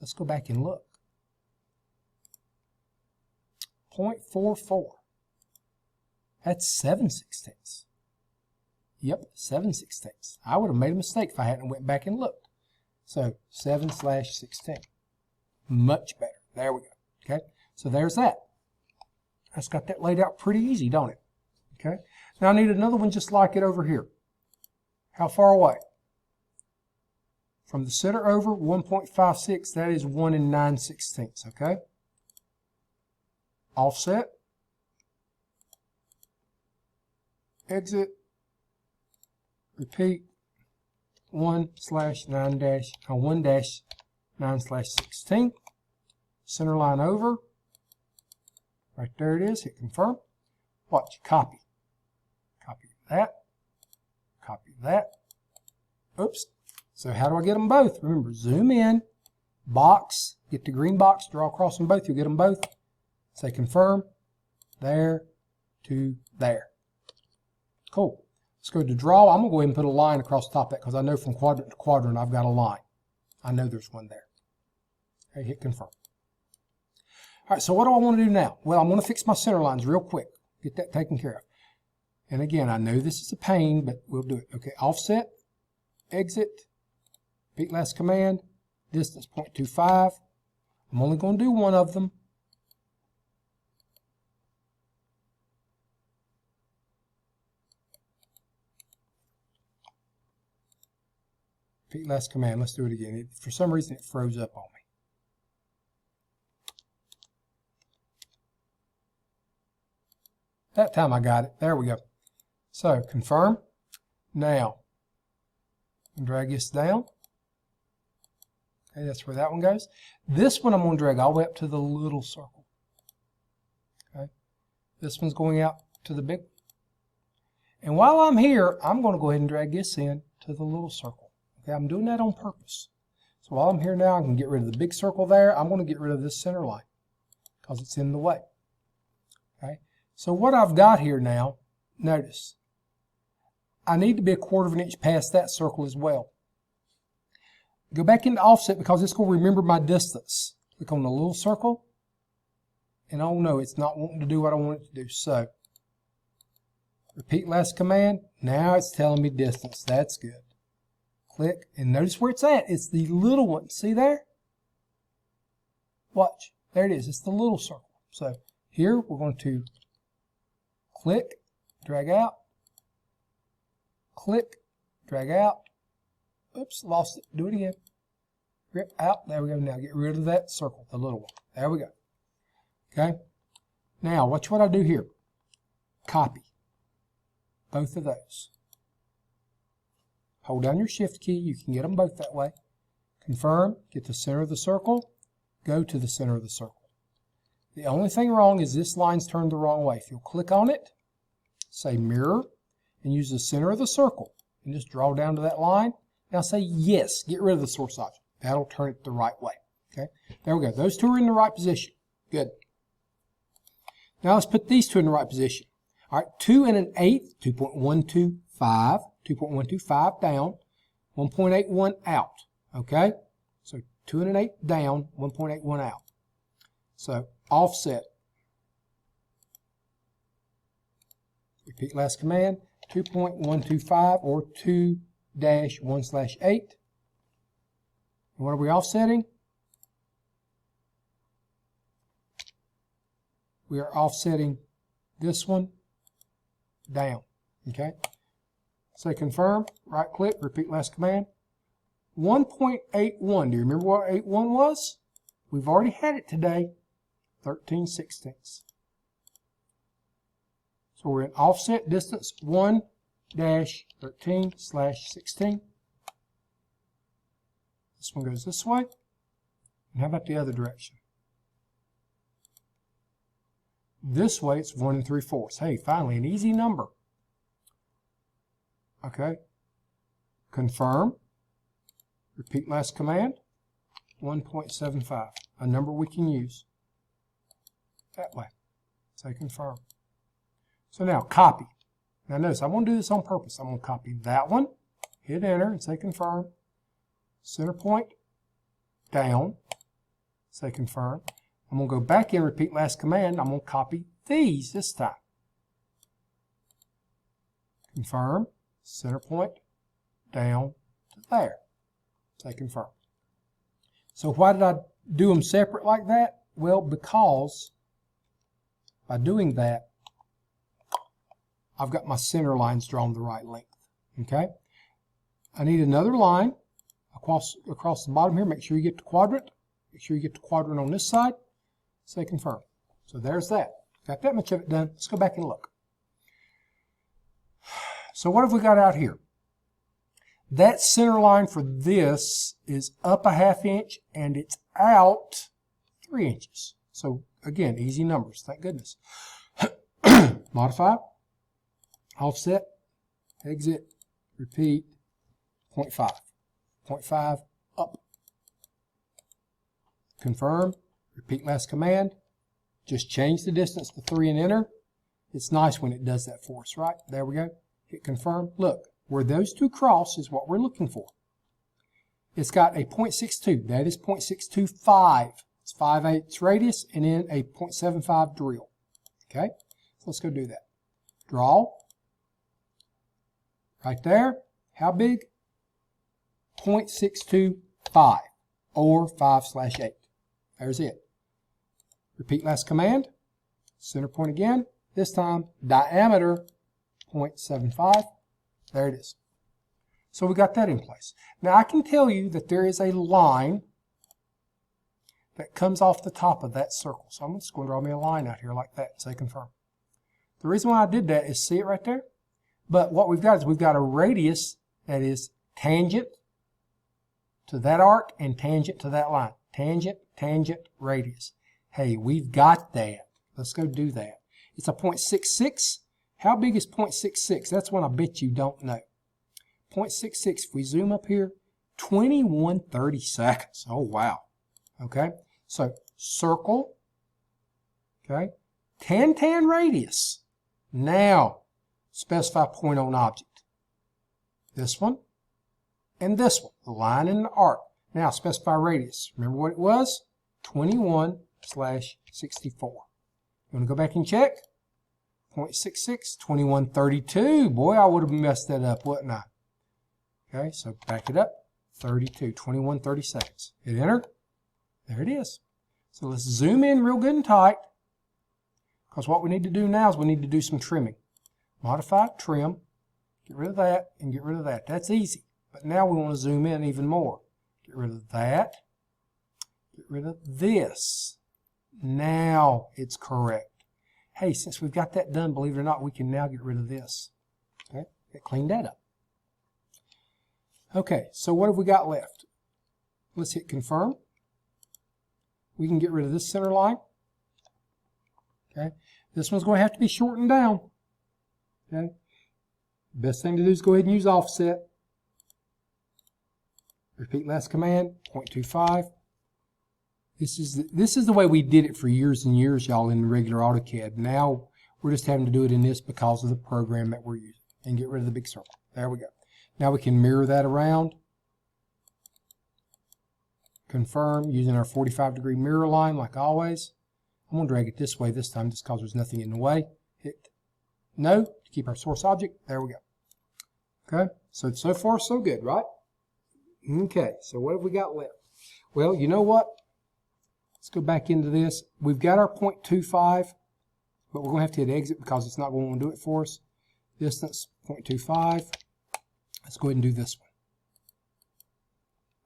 Let's go back and look. 0.44. That's 7/16. Yep, 7/16. I would have made a mistake if I hadn't went back and looked. So 7/16. Much better. There we go. Okay, so there's that. That's got that laid out pretty easy, don't it? Okay. Now I need another one just like it over here. How far away? From the center over, 1.56. That is 1 9/16. Okay. Offset. Exit. Repeat. 1/9/16. Center line over. Right there it is. Hit confirm. Watch. Copy. Copy that. Copy that. Oops. So how do I get them both? Remember, zoom in, box, get the green box, draw across them both. You'll get them both. Say confirm. There to there. Cool. Let's go to draw. I'm going to go ahead and put a line across the top of that because I know from quadrant to quadrant I've got a line. I know there's one there. Okay, hit confirm. All right, so what do I want to do now? Well, I'm going to fix my center lines real quick. Get that taken care of. And again, I know this is a pain, but we'll do it. Okay, offset, exit, repeat last command, distance 0.25. I'm only going to do one of them. Repeat last command. Let's do it again. For some reason, it froze up on me. That time I got it. There we go. So, confirm. Now, drag this down. Okay, that's where that one goes. This one I'm going to drag all the way up to the little circle. Okay. This one's going out to the big one. And while I'm here, I'm going to go ahead and drag this in to the little circle. Okay, I'm doing that on purpose. So while I'm here now, I can get rid of the big circle there. I'm going to get rid of this center line because it's in the way. Okay. So what I've got here now, notice, I need to be 1/4 of an inch past that circle as well. Go back into offset because it's going to remember my distance. Click on the little circle, and oh no, it's not wanting to do what I want it to do. So, repeat last command. Now it's telling me distance. That's good. Click, and notice where it's at. It's the little one. See there? Watch. There it is. It's the little circle. So, here we're going to click, drag out, click, drag out. Oops, lost it. Do it again. Rip out. There we go. Now get rid of that circle, the little one. There we go. Okay. Now, watch what I do here. Copy both of those. Hold down your shift key. You can get them both that way. Confirm. Get the center of the circle. Go to the center of the circle. The only thing wrong is this line's turned the wrong way. If you'll click on it, say mirror, and use the center of the circle, and just draw down to that line. Now say yes. Get rid of the source object. That'll turn it the right way. Okay. There we go. Those two are in the right position. Good. Now let's put these two in the right position. All right. 2 1/8, 2.125, 2.125 down, 1.81 out. Okay. So 2 1/8 down, 1.81 out. So offset. Repeat last command. 2.125 or 2-1/8. And what are we offsetting? We are offsetting this one down. Okay. Say confirm, right click, repeat last command. 1.81. Do you remember what 81 was? We've already had it today. 13/16. So we're in offset distance 1-13/16. This one goes this way. And how about the other direction? This way it's 1 3/4. Hey, finally an easy number. Okay. Confirm. Repeat last command. 1.75. A number we can use. That way. Say confirm. So now copy. Now notice I'm going to do this on purpose. I'm going to copy that one, hit enter and say confirm. Center point down, say confirm. I'm going to go back in, repeat last command. I'm going to copy these this time. Confirm, center point down to there. Say confirm. So why did I do them separate like that? Well, because by doing that, I've got my center lines drawn the right length. Okay? I need another line across the bottom here. Make sure you get the quadrant. Make sure you get the quadrant on this side. Say confirm. So there's that. Got that much of it done. Let's go back and look. So what have we got out here? That center line for this is up 1/2 inch and it's out 3 inches. So again, easy numbers, thank goodness. Modify, offset, exit, repeat, 0.5. 0.5 up. Confirm, repeat last command. Just change the distance to 3 and enter. It's nice when it does that for us, right? There we go. Hit confirm. Look, where those two cross is what we're looking for. It's got a 0.62. That is 0.625. It's 5/8 radius and then a 0.75 drill. Okay, so let's go do that. Draw. Right there. How big? 0.625 or 5/8. There's it. Repeat last command. Center point again. This time diameter 0.75. There it is. So we got that in place. Now I can tell you that there is a line that comes off the top of that circle. So I'm just going to draw me a line out here like that and say confirm. The reason why I did that is, see it right there? But what we've got is we've got a radius that is tangent to that arc and tangent to that line. Tangent, tangent, radius. Hey, we've got that. Let's go do that. It's a 0.66. How big is 0.66? That's one I bet you don't know. 0.66, if we zoom up here, 21/32. Oh, wow. Okay, so circle, okay, tan radius. Now, specify point on object. This one and this one, the line and the arc. Now, specify radius. Remember what it was? 21/64. You want to go back and check? 0.66, 21/32. Boy, I would have messed that up, wouldn't I? Okay, so back it up. 32, 21/32. Hit enter. There it is. So let's zoom in real good and tight, because what we need to do now is we need to do some trimming. Modify, trim, get rid of that, and get rid of that. That's easy. But now we want to zoom in even more. Get rid of that. Get rid of this. Now it's correct. Hey, since we've got that done, believe it or not, we can now get rid of this. Okay, clean that up. Okay, so what have we got left? Let's hit confirm. We can get rid of this center line. Okay, this one's going to have to be shortened down. Okay, best thing to do is go ahead and use offset. Repeat last command, 0.25. This is the way we did it for years and years, y'all, in regular AutoCAD. Now we're just having to do it in this because of the program that we're using. And get rid of the big circle. There we go. Now we can mirror that around. Confirm using our 45-degree mirror line like always. I'm going to drag it this way this time just because there's nothing in the way. Hit no to keep our source object. There we go. Okay, so far so good, right? Okay, so what have we got left? Well, you know what? Let's go back into this. We've got our 0.25, but we're going to have to hit exit because it's not going to do it for us. Distance, 0.25. Let's go ahead and do this one.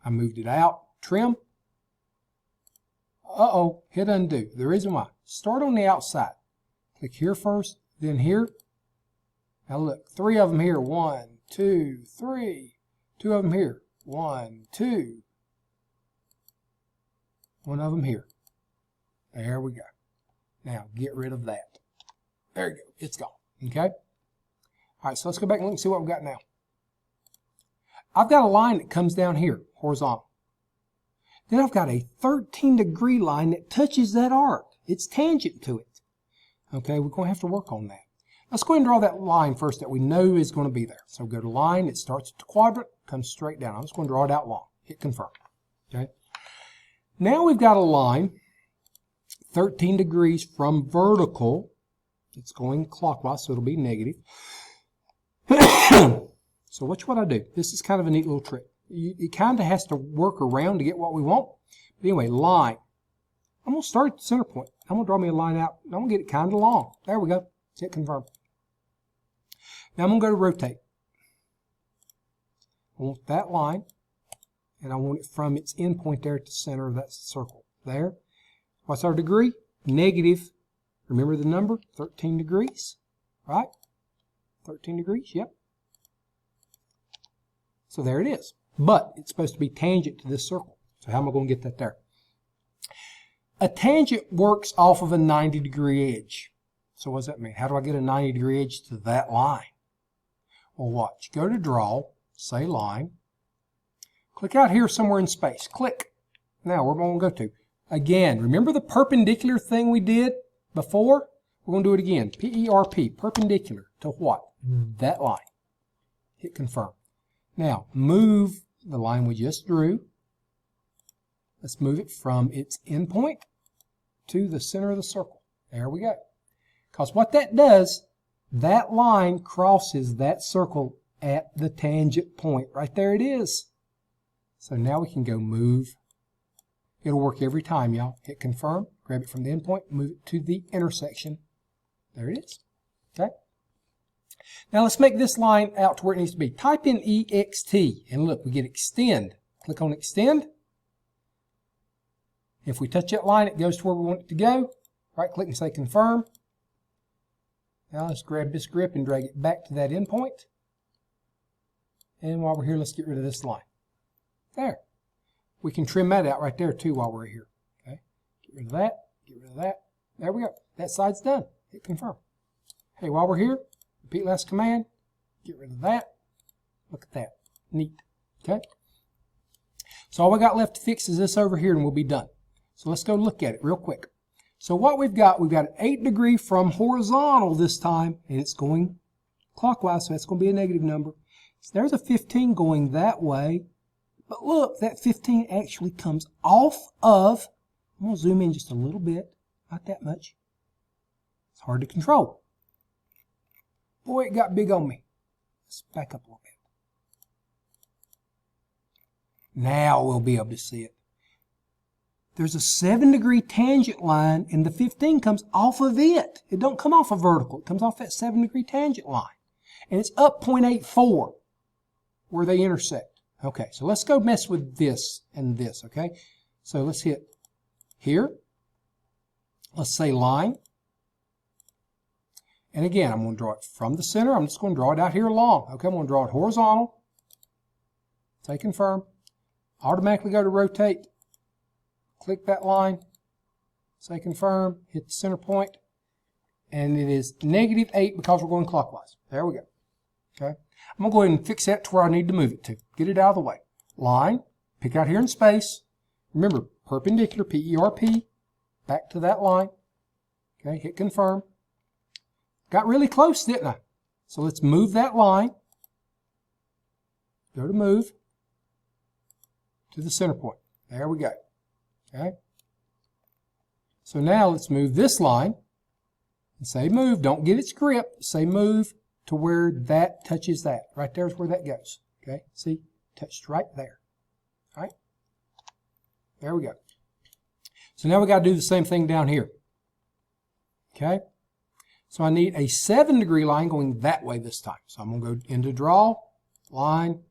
I moved it out. Trim. Uh-oh, hit undo. The reason why. Start on the outside. Click here first, then here. Now look, 3 of them here. 1, 2, 3. 2 of them here. 1, 2. 1 of them here. There we go. Now get rid of that. There you go. It's gone. Okay? All right, so let's go back and look and see what we've got now. I've got a line that comes down here, horizontal. Then I've got a 13-degree line that touches that arc. It's tangent to it. Okay, we're going to have to work on that. Let's go ahead and draw that line first that we know is going to be there. So go to line, it starts at the quadrant, comes straight down. I'm just going to draw it out long. Hit confirm. Okay. Now we've got a line 13 degrees from vertical. It's going clockwise, so it'll be negative. So watch what I do. This is kind of a neat little trick. It kind of has to work around to get what we want. But anyway, line. I'm going to start at the center point. I'm going to draw me a line out. I'm going to get it kind of long. There we go. Let's hit confirm. Now I'm going to go to rotate. I want that line, and I want it from its end point there at the center of that circle. There. What's our degree? Negative. Remember the number? 13 degrees. Right? 13 degrees, yep. So there it is. But it's supposed to be tangent to this circle. So how am I going to get that there? A tangent works off of a 90-degree edge. So what does that mean? How do I get a 90-degree edge to that line? Well, watch. Go to Draw, say Line. Click out here somewhere in space. Click. Now, where am I going to go to? Again, remember the perpendicular thing we did before? We're going to do it again. P-E-R-P, perpendicular to what? That line. Hit Confirm. Now, move the line we just drew. Let's move it from its endpoint to the center of the circle. There we go. Because what that does, that line crosses that circle at the tangent point. Right there it is. So now we can go move. It'll work every time, y'all. Hit Confirm, grab it from the endpoint, move it to the intersection. There it is. Okay? Now let's make this line out to where it needs to be. Type in EXT, and look, we get Extend. Click on Extend. If we touch that line, it goes to where we want it to go. Right-click and say Confirm. Now let's grab this grip and drag it back to that endpoint. And while we're here, let's get rid of this line. There. We can trim that out right there too while we're here. Okay. Get rid of that. Get rid of that. There we go. That side's done. Hit Confirm. Hey, while we're here, repeat last command. Get rid of that. Look at that. Neat. Okay. So all we got left to fix is this over here and we'll be done. So let's go look at it real quick. So what we've got an 8-degree from horizontal this time, and it's going clockwise, so that's going to be a negative number. So there's a 15 going that way. But look, that 15 actually comes off of, I'm going to zoom in just a little bit, not that much. It's hard to control. Boy, it got big on me. Let's back up a little bit. Now we'll be able to see it. There's a 7-degree tangent line, and the 15 comes off of it. It don't come off a vertical. It comes off that 7-degree tangent line. And it's up 0.84 where they intersect. Okay, so let's go mess with this and this, okay? So let's hit here. Let's say Line. And again, I'm going to draw it from the center. I'm just going to draw it out here along. Okay, I'm going to draw it horizontal. Say Confirm. Automatically go to Rotate. Click that line, say Confirm, hit the center point, and it is -8 because we're going clockwise. There we go. Okay, I'm going to go ahead and fix that to where I need to move it to. Get it out of the way. Line, pick out here in space. Remember, perpendicular, P-E-R-P, back to that line. Okay, hit Confirm. Got really close, didn't I? So let's move that line. Go to Move to the center point. There we go. Okay. So now let's move this line and say Move. Don't get its grip. Say Move to where that touches that. Right there is where that goes. Okay. See? Touched right there. All right. There we go. So now we got to do the same thing down here. Okay. So I need a 7-degree line going that way this time. So I'm going to go into Draw, Line,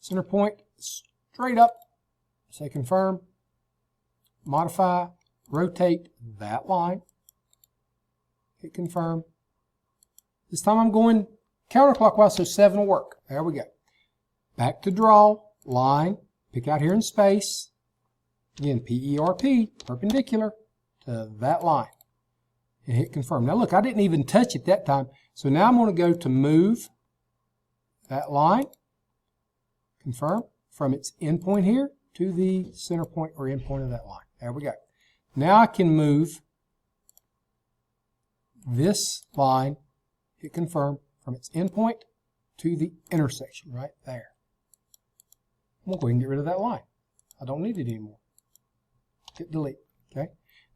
center point, straight up. Say Confirm. Modify, rotate that line, hit Confirm. This time I'm going counterclockwise, so 7 will work. There we go. Back to Draw, Line, pick out here in space. Again, P-E-R-P, perpendicular to that line. And hit Confirm. Now look, I didn't even touch it that time. So now I'm going to go to Move that line, Confirm, from its endpoint here to the center point or endpoint of that line. There we go. Now I can move this line, hit Confirm, from its endpoint to the intersection right there. I'm going to go ahead and get rid of that line. I don't need it anymore. Hit Delete. Okay.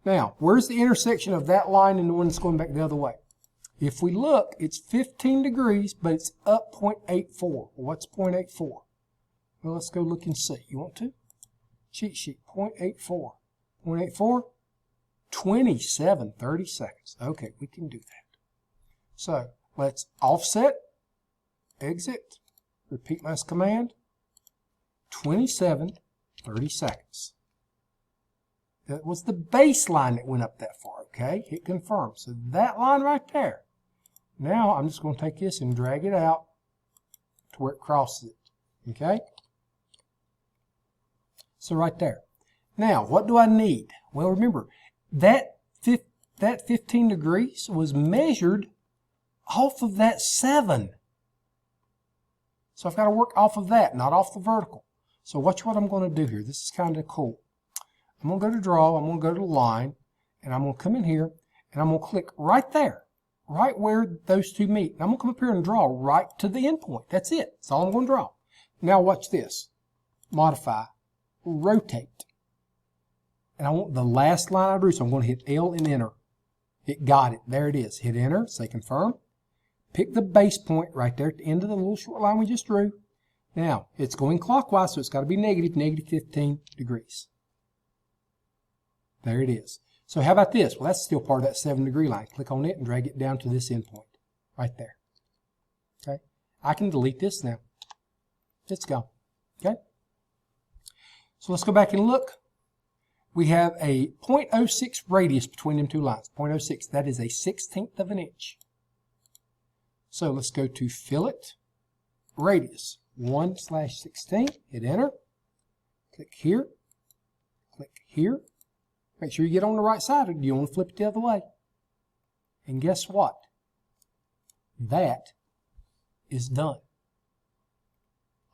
Now, where's the intersection of that line and the one that's going back the other way? If we look, it's 15 degrees, but it's up 0.84. Well, what's 0.84? Well, let's go look and see. You want to? Cheat sheet, 0.84. 0.84, 27 30 seconds. Okay, we can do that. So let's offset, exit, repeat last command, 27 30 seconds. That was the baseline that went up that far, okay? Hit Confirm. So that line right there. Now I'm just going to take this and drag it out to where it crosses it, okay? So right there. Now, what do I need? Well, remember, that 15 degrees was measured off of that 7. So I've got to work off of that, not off the vertical. So watch what I'm going to do here. This is kind of cool. I'm going to go to draw, I'm going to go to line, and I'm going to come in here, and I'm going to click right there, right where those two meet. And I'm going to come up here and draw right to the end point. That's it. That's all I'm going to draw. Now watch this. Modify, rotate. And I want the last line I drew, so I'm going to hit L and enter. It got it. There it is. Hit enter, say confirm. Pick the base point right there at the end of the little short line we just drew. Now, it's going clockwise, so it's got to be negative 15 degrees. There it is. So how about this? Well, that's still part of that 7-degree line. Click on it and drag it down to this end point right there. Okay? I can delete this now. It's gone. Okay? So let's go back and look. We have a 0.06 radius between them two lines. 0.06. That is a 1/16 of an inch. So let's go to fillet, radius, 1/16. Hit enter. Click here. Click here. Make sure you get on the right side, or you want to flip it the other way. And guess what? That is done.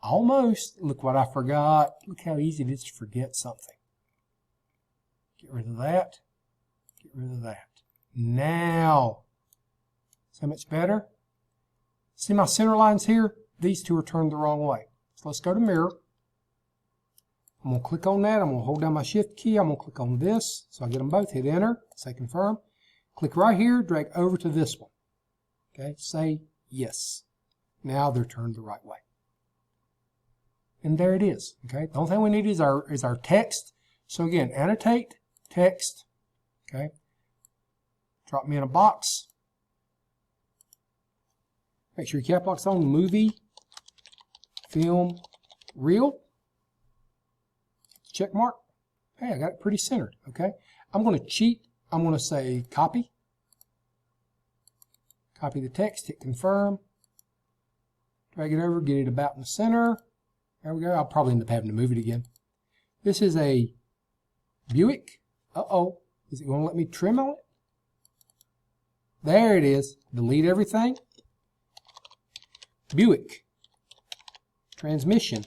Almost. Look what I forgot. Look how easy it is to forget something. Get rid of that. Get rid of that. Now, so much better. See my center lines here? These two are turned the wrong way. So let's go to mirror. I'm going to click on that. I'm going to hold down my shift key. I'm going to click on this. So I get them both. Hit enter. Say confirm. Click right here. Drag over to this one. Okay. Say yes. Now they're turned the right way. And there it is. Okay. The only thing we need is our text. So again, annotate, text. Okay. Drop me in a box. Make sure your cap lock's on. Movie, film, reel. Check mark. Hey, I got it pretty centered. Okay. I'm going to cheat. I'm going to say copy. Copy the text. Hit confirm. Drag it over. Get it about in the center. There we go. I'll probably end up having to move it again. This is a Buick. Uh-oh. Is it going to let me trim on it? There it is. Delete everything. Buick. Transmission.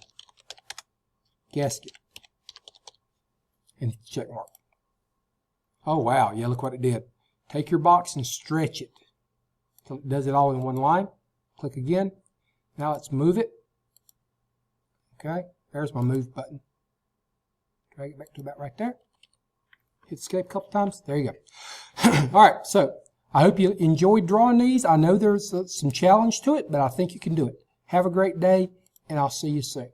Gasket. And check mark. Oh, wow. Yeah, look what it did. Take your box and stretch it until it does it all in one line. Click again. Now let's move it. Okay. There's my move button. Drag it back to about right there. Hit escape a couple times. There you go. All right. So I hope you enjoyed drawing these. I know there's some challenge to it, but I think you can do it. Have a great day, and I'll see you soon.